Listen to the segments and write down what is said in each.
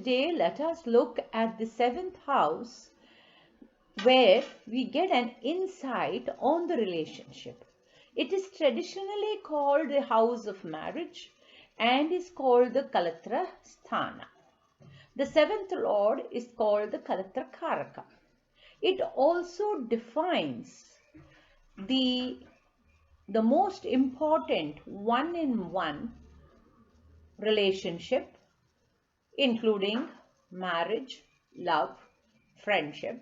today let us look at the seventh house, where we get an insight on the relationship. It is traditionally called the house of marriage and is called the Kalatra Sthana. The seventh lord is called the Kalatra Karaka. It also defines the most important one-in-one relationship, including marriage, love, friendship,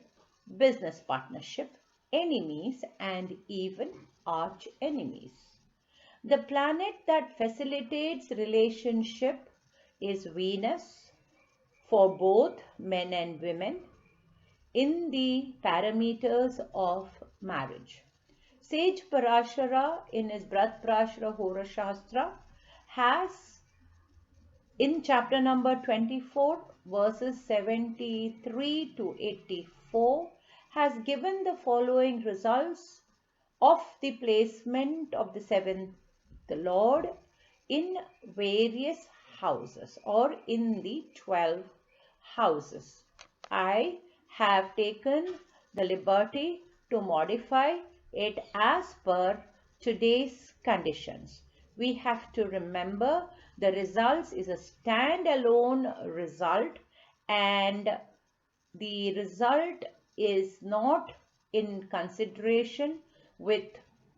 business partnership, enemies, and even arch enemies. The planet that facilitates relationship is Venus for both men and women in the parameters of marriage. Sage Parashara in his Brat Parashara Hora Shastra has, in chapter number 24 verses 73 to 84, has given the following results of the placement of the seventh lord in various houses or in the 12 houses. I have taken the liberty to modify it as per today's conditions. We have to remember the results is a standalone result, and the result is not in consideration with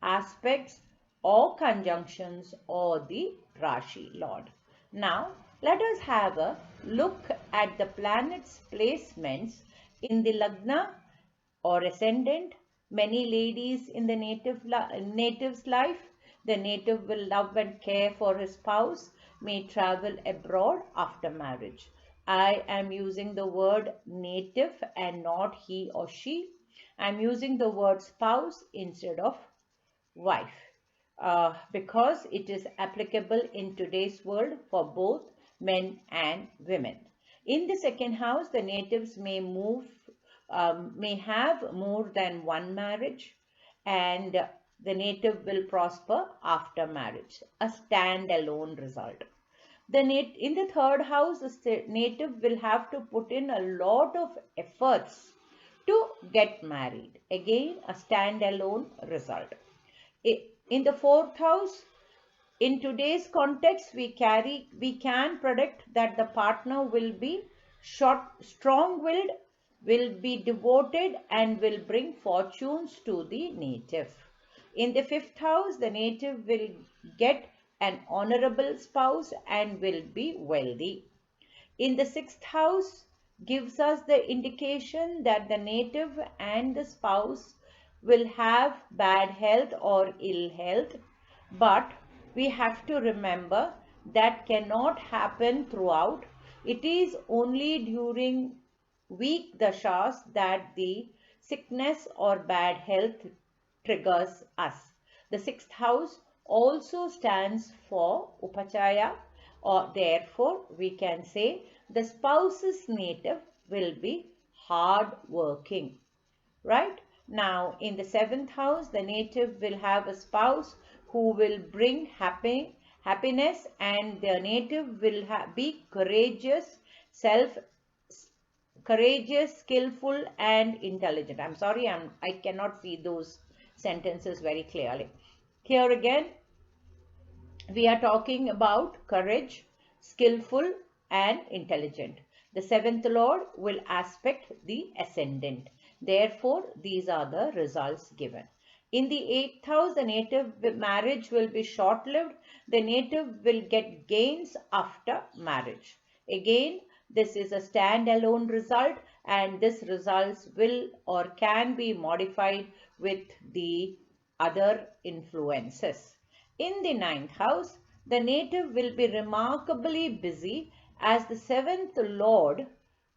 aspects or conjunctions or the Rashi Lord. Now, let us have a look at the planets' placements in the Lagna or ascendant. Many ladies in the native's life, the native will love and care for his spouse, may travel abroad after marriage. I am using the word native and not he or she. I am using the word spouse instead of wife because it is applicable in today's world for both men and women. In the second house, the natives may have more than one marriage, and the native will prosper after marriage, a standalone result. In the third house, the native will have to put in a lot of efforts to get married, again a standalone result. In the fourth house, in today's context, we can predict that the partner will be strong-willed, will be devoted, and will bring fortunes to the native. In the fifth house, the native will get an honorable spouse and will be wealthy. In the sixth house gives us the indication that the native and the spouse will have bad health or ill health, but we have to remember that cannot happen throughout. It is only during weak dashas that the sickness or bad health triggers us. The sixth house also stands for Upachaya, or therefore we can say the spouse's native will be hard working. Right? Now, in the seventh house, the native will have a spouse who will bring happiness, and the native will be courageous, skillful, and intelligent. I'm sorry, I cannot see those sentences very clearly. Here again, we are talking about courage, skillful, and intelligent. The seventh lord will aspect the ascendant. Therefore, these are the results given. In the eighth house, the native marriage will be short-lived. The native will get gains after marriage. Again, this is a standalone result, and this results will or can be modified with the other influences. In the ninth house, the native will be remarkably busy, as the seventh lord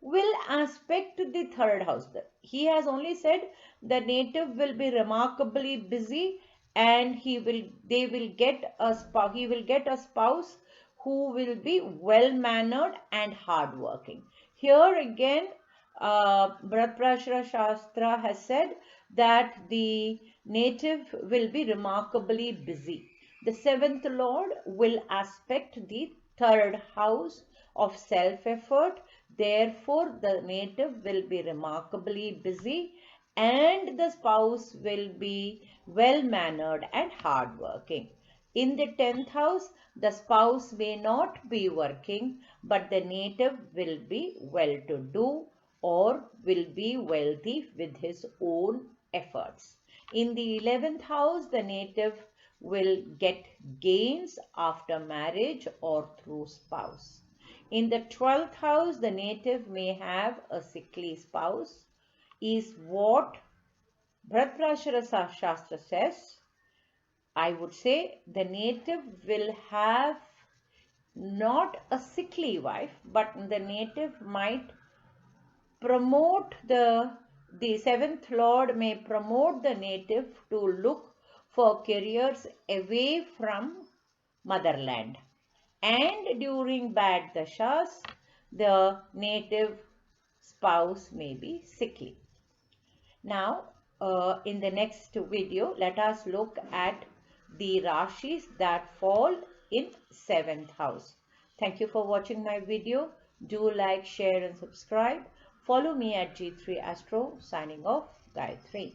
will aspect the third house. He has only said the native will be remarkably busy, and he will get a spouse who will be well-mannered and hardworking. Here again, Bharat Parashara Shastra has said that the native will be remarkably busy. The seventh lord will aspect the third house of self-effort, Therefore, the native will be remarkably busy and the spouse will be well-mannered and hardworking. In the 10th house, the spouse may not be working, but the native will be well-to-do or will be wealthy with his own efforts. In the 11th house, the native will get gains after marriage or through spouse. In the 12th house, the native may have a sickly spouse, is what Bharatrashara Shastra says. I would say the native will have not a sickly wife, but the native might promote the seventh lord may promote the native to look for careers away from motherland. And during bad dashas, the native spouse may be sickly. Now, in the next video, let us look at the Rashis that fall in 7th house. Thank you for watching my video. Do like, share and subscribe. Follow me at G3 Astro. Signing off, Gayatri.